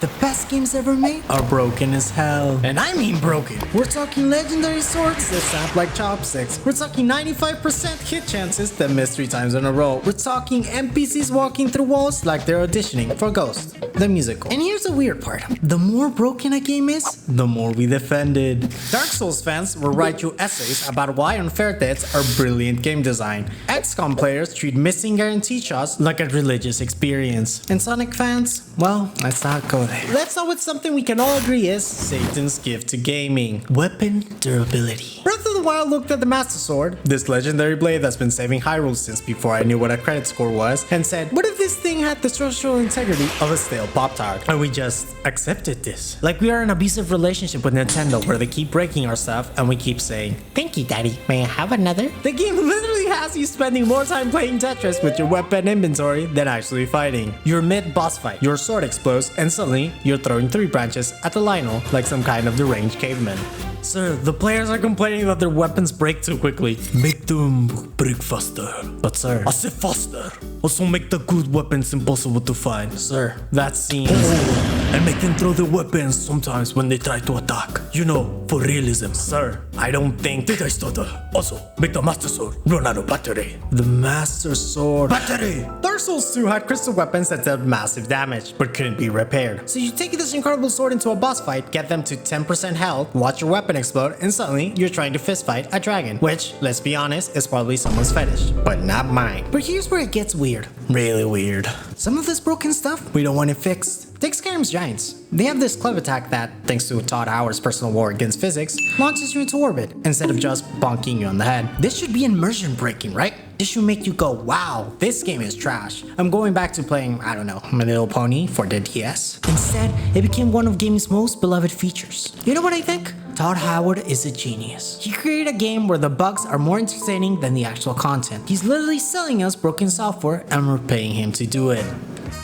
The best games ever made are broken as hell. And I mean broken. We're talking legendary swords that snap like chopsticks. We're talking 95% hit chances that miss 3 times in a row. We're talking NPCs walking through walls like they're auditioning for Ghost, the musical. And here's the weird part. The more broken a game is, the more we defend it. Dark Souls fans will write you essays about why unfair deaths are brilliant game design. XCOM players treat missing guaranteed shots like a religious experience. And Sonic fans, well, let's not go there. Let's start with something we can all agree is Satan's gift to gaming: weapon durability. Breath of the Wild looked at the Master Sword, this legendary blade that's been saving Hyrule since before I knew what a credit score was, and said, what if this thing had the structural integrity of a stale Pop-Tart? And we just accepted this. Like we are in an abusive relationship with Nintendo where they keep breaking our stuff and we keep saying, thank you, Daddy, may I have another? The game literally has you spending more time playing Tetris with your weapon inventory than actually fighting. You're mid-boss fight, your sword explodes, and suddenly you're throwing 3 branches at the Lionel like some kind of deranged caveman. Sir, the players are complaining that their weapons break too quickly. Make them break faster. But sir, I said faster. Also make the good weapons impossible to find. Sir, that seems... and make them throw their weapons sometimes when they try to attack. You know, for realism. Sir, I don't think... Did I stutter? Also, make the Master Sword run out of battery. The Master Sword... Battery! Dark Souls 2 had crystal weapons that dealt massive damage, but couldn't be repaired. So you take this incredible sword into a boss fight, get them to 10% health, watch your weapon explode, and suddenly you're trying to fist fight a dragon, which, let's be honest, is probably someone's fetish, but not mine. But here's where it gets weird. Really weird. Some of this broken stuff, we don't want it fixed. Take Skyrim's Giants. They have this clever attack that, thanks to Todd Howard's personal war against physics, launches you into orbit instead of just bonking you on the head. This should be immersion breaking, right? This should make you go, wow, this game is trash. I'm going back to playing, I don't know, My Little Pony for the DS. Instead, it became one of gaming's most beloved features. You know what I think? Todd Howard is a genius. He created a game where the bugs are more entertaining than the actual content. He's literally selling us broken software and we're paying him to do it.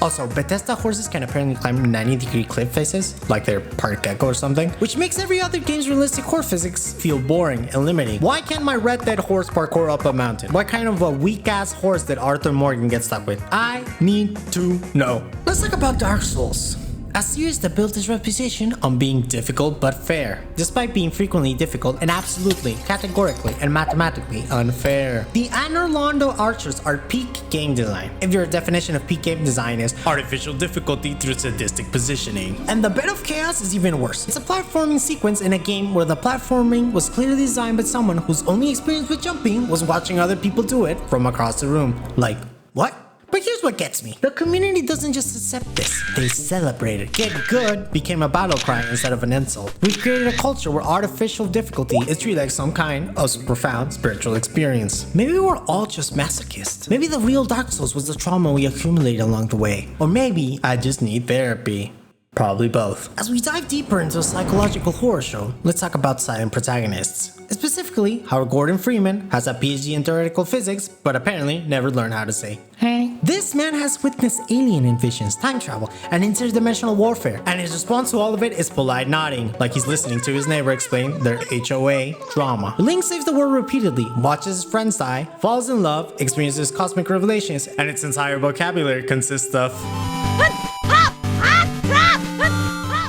Also, Bethesda horses can apparently climb 90-degree cliff faces, like they're part gecko or something, which makes every other game's realistic horse physics feel boring and limiting. Why can't my Red Dead horse parkour up a mountain? What kind of a weak-ass horse did Arthur Morgan get stuck with? I need to know. Let's talk about Dark Souls. A series that built its reputation on being difficult but fair, despite being frequently difficult and absolutely, categorically, and mathematically unfair. The Anor Londo archers are peak game design, if your definition of peak game design is artificial difficulty through sadistic positioning. And the bit of chaos is even worse. It's a platforming sequence in a game where the platforming was clearly designed by someone whose only experience with jumping was watching other people do it from across the room. Like, what? But here's what gets me. The community doesn't just accept this, they celebrate it. Get good became a battle cry instead of an insult. We've created a culture where artificial difficulty is treated like some kind of profound spiritual experience. Maybe we're all just masochists. Maybe the real Dark Souls was the trauma we accumulated along the way. Or maybe I just need therapy. Probably both. As we dive deeper into a psychological horror show, let's talk about silent protagonists. Specifically, how Gordon Freeman has a PhD in theoretical physics, but apparently never learned how to say, hey. This man has witnessed alien invasions, time travel, and interdimensional warfare, and his response to all of it is polite nodding, like he's listening to his neighbor explain their HOA drama. Link saves the world repeatedly, watches his friends die, falls in love, experiences cosmic revelations, and its entire vocabulary consists of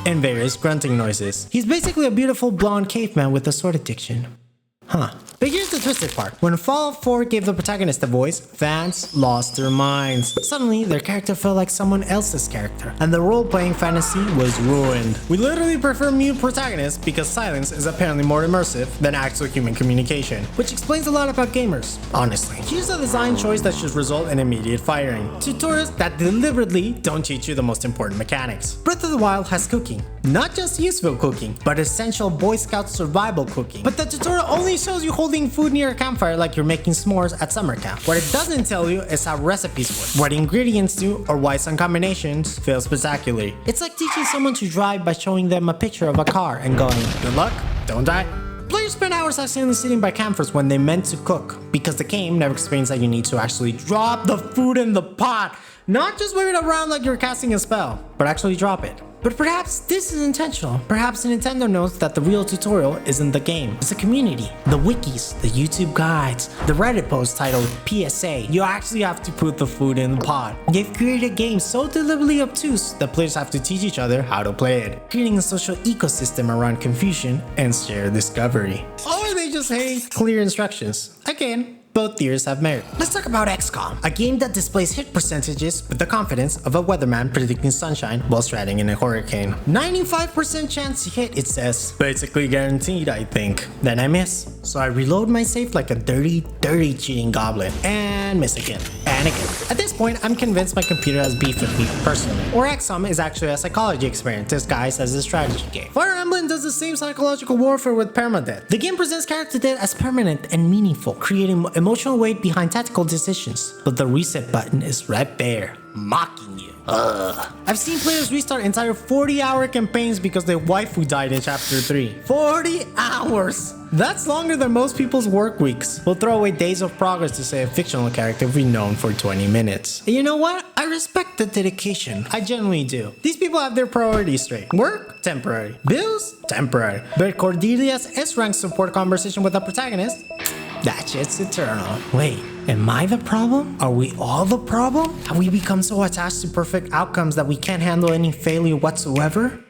and various grunting noises. He's basically a beautiful blonde caveman with a sword addiction. Huh. But here's the twisted part. When Fallout 4 gave the protagonist a voice, fans lost their minds. Suddenly, their character felt like someone else's character, and the role-playing fantasy was ruined. We literally prefer mute protagonists because silence is apparently more immersive than actual human communication, which explains a lot about gamers, honestly. Here's a design choice that should result in immediate firing. Tutorials that deliberately don't teach you the most important mechanics. Breath of the Wild has cooking. Not just useful cooking, but essential Boy Scout survival cooking. But the tutorial only shows you holding food near a campfire like you're making s'mores at summer camp. What it doesn't tell you is how recipes work, what ingredients do, or why some combinations fail spectacularly. It's like teaching someone to drive by showing them a picture of a car and going, good luck, don't die. Players spend hours accidentally sitting by campfires when they meant to cook, because the game never explains that you need to actually drop the food in the pot, not just wave it around like you're casting a spell, but actually drop it. But perhaps this is intentional. Perhaps Nintendo knows that the real tutorial isn't the game. It's a community. The wikis, the YouTube guides, the Reddit post titled PSA. You actually have to put the food in the pot. They've created a game so deliberately obtuse that players have to teach each other how to play it, creating a social ecosystem around confusion and shared discovery. Or they just hate clear instructions. Again, both theories have merit. Let's talk about XCOM, a game that displays hit percentages with the confidence of a weatherman predicting sunshine while striding in a hurricane. 95% chance to hit, it says. Basically guaranteed, I think. Then I miss. So I reload my save like a dirty cheating goblin. And miss again. And again. At this point, I'm convinced my computer has beef with me personally. Or XCOM is actually a psychology experiment disguised as a strategy game. Fire Emblem does the same psychological warfare with permadeath. The game presents character death as permanent and meaningful, creating emotional weight behind tactical decisions, but the reset button is right there, mocking you. I've seen players restart entire 40-hour campaigns because their waifu died in chapter 3. 40 hours! That's longer than most people's work weeks. We'll throw away days of progress to say a fictional character we've known for 20 minutes. And you know what? I respect the dedication. I genuinely do. These people have their priorities straight. Work? Temporary. Bills? Temporary. But Cordelia's S-rank support conversation with the protagonist? That shit's eternal. Wait, am I the problem? Are we all the problem? Have we become so attached to perfect outcomes that we can't handle any failure whatsoever?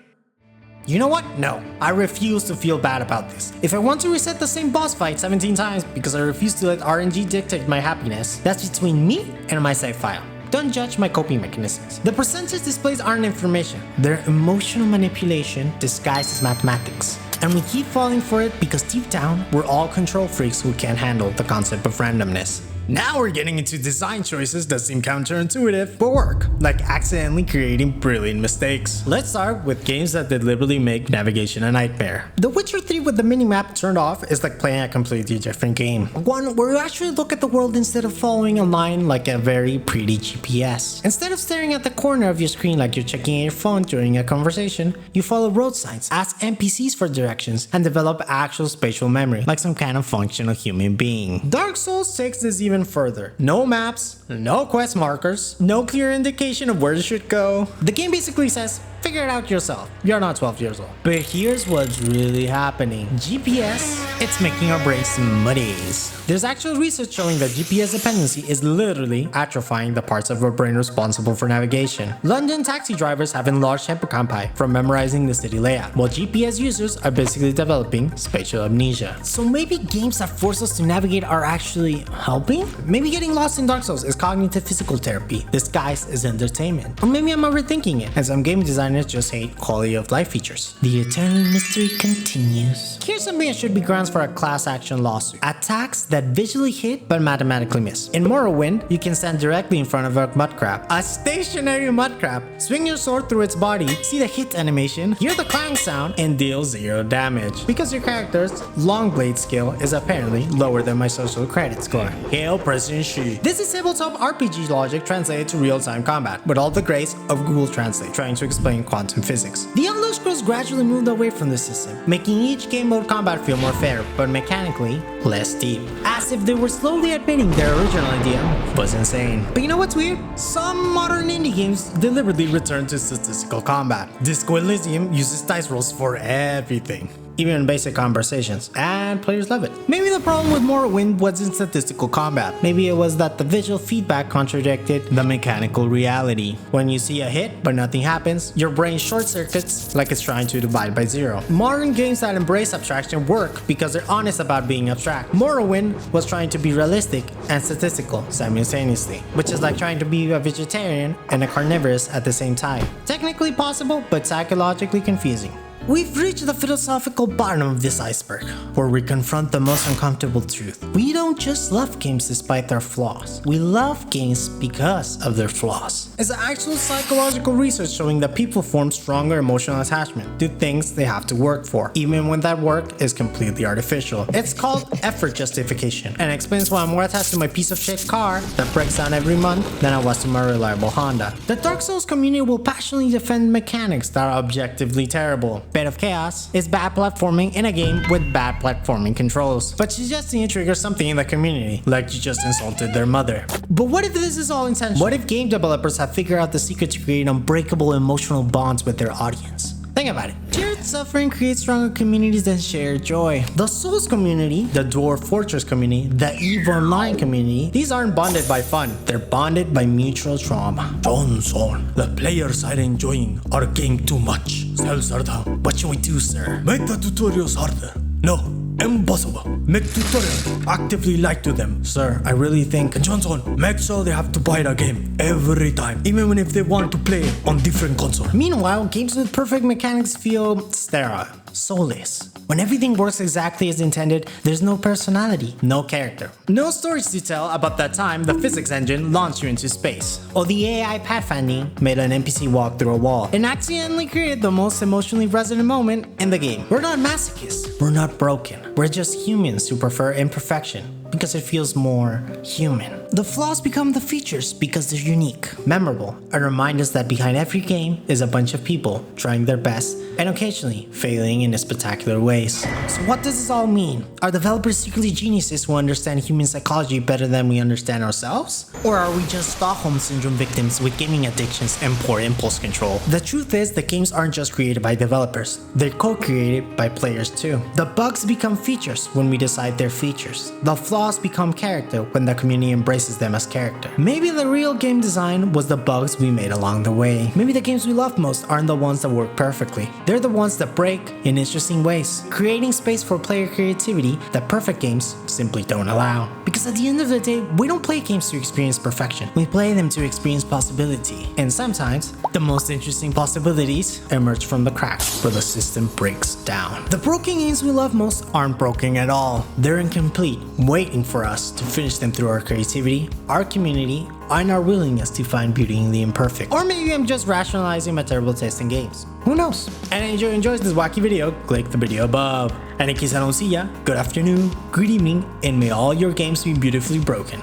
You know what? No, I refuse to feel bad about this. If I want to reset the same boss fight 17 times because I refuse to let RNG dictate my happiness, that's between me and my save file. Don't judge my coping mechanisms. The percentage displays aren't information. They're emotional manipulation disguised as mathematics. And we keep falling for it because deep down, we're all control freaks who can't handle the concept of randomness. Now we're getting into design choices that seem counterintuitive but work, like accidentally creating brilliant mistakes. Let's start with games that deliberately make navigation a nightmare. The Witcher 3 with the minimap turned off is like playing a completely different game. One where you actually look at the world instead of following a line like a very pretty GPS. Instead of staring at the corner of your screen like you're checking your phone during a conversation, you follow road signs, ask NPCs for directions, and develop actual spatial memory like some kind of functional human being. Dark Souls takes this even further. No maps, no quest markers, no clear indication of where you should go. The game basically says, figure it out yourself. You're not 12 years old. But here's what's really happening. GPS, it's making our brains muddies. There's actual research showing that GPS dependency is literally atrophying the parts of our brain responsible for navigation. London taxi drivers have enlarged hippocampi from memorizing the city layout, while GPS users are basically developing spatial amnesia. So maybe games that force us to navigate are actually helping? Maybe getting lost in Dark Souls is cognitive physical therapy disguised as entertainment. Or maybe I'm overthinking it, and some game designers just hate quality of life features. The eternal mystery continues. Here's something that should be grounds for a class action lawsuit. Attacks that visually hit but mathematically miss. In Morrowind, you can stand directly in front of a mud crab. A stationary mud crab. Swing your sword through its body, see the hit animation, hear the clang sound, and deal 0 damage. Because your character's long blade skill is apparently lower than my social credit score. Hail President Xi. This is tabletop RPG logic translated to real-time combat, with all the grace of Google Translate trying to explain quantum physics. The Elder Scrolls gradually moved away from the system, making each game mode combat feel more fair, but mechanically less deep. As if they were slowly admitting their original idea was insane. But you know what's weird? Some modern indie games deliberately return to statistical combat. Disco Elysium uses dice rolls for everything, even in basic conversations, and players love it. Maybe the problem with Morrowind wasn't statistical combat. Maybe it was that the visual feedback contradicted the mechanical reality. When you see a hit but nothing happens, your brain short circuits like it's trying to divide by 0. Modern games that embrace abstraction work because they're honest about being abstract. Morrowind was trying to be realistic and statistical simultaneously, which is like trying to be a vegetarian and a carnivorous at the same time. Technically possible, but psychologically confusing. We've reached the philosophical bottom of this iceberg, where we confront the most uncomfortable truth. We don't just love games despite their flaws. We love games because of their flaws. It's actual psychological research showing that people form stronger emotional attachment to things they have to work for, even when that work is completely artificial. It's called effort justification, and explains why I'm more attached to my piece of shit car that breaks down every month than I was to my reliable Honda. The Dark Souls community will passionately defend mechanics that are objectively terrible. bit of chaos, is bad platforming in a game with bad platforming controls. But suggesting it triggers something in the community, like you just insulted their mother. But what if this is all intentional? What if game developers have figured out the secret to create unbreakable emotional bonds with their audience? Think about it. Shared suffering creates stronger communities than shared joy. The Souls community, the Dwarf Fortress community, the EVE Online community, these aren't bonded by fun. They're bonded by mutual trauma. Johnson, the players are enjoying our game too much. What should we do, sir? Make the tutorials harder. No, impossible. Make tutorials. Actively lie to them. Sir, I really think Johnson, make sure they have to buy the game every time, even if they want to play on different consoles. Meanwhile, games with perfect mechanics feel sterile, soulless. When everything works exactly as intended, there's no personality, no character. No stories to tell about that time the physics engine launched you into space, or the AI pathfinding made an NPC walk through a wall and accidentally created the most emotionally resonant moment in the game. We're not masochists, we're not broken. We're just humans who prefer imperfection because it feels more human. The flaws become the features because they're unique, memorable, and remind us that behind every game is a bunch of people trying their best and occasionally failing in spectacular ways. So what does this all mean? Are developers secretly geniuses who understand human psychology better than we understand ourselves? Or are we just Stockholm Syndrome victims with gaming addictions and poor impulse control? The truth is, the games aren't just created by developers, they're co-created by players too. The bugs become features when we decide they're features. The flaws become character when the community embraces them as character. Maybe the real game design was the bugs we made along the way. Maybe the games we love most aren't the ones that work perfectly. They're the ones that break in interesting ways, creating space for player creativity that perfect games simply don't allow. Because at the end of the day, we don't play games to experience perfection. We play them to experience possibility. And sometimes, the most interesting possibilities emerge from the cracks where the system breaks down. The broken games we love most aren't broken at all. They're incomplete, waiting for us to finish them through our creativity, our community, and our willingness to find beauty in the imperfect. Or maybe I'm just rationalizing my terrible taste in games. Who knows? And if you enjoyed this wacky video, click the video above. And in case I don't see ya, good afternoon, good evening, and may all your games be beautifully broken.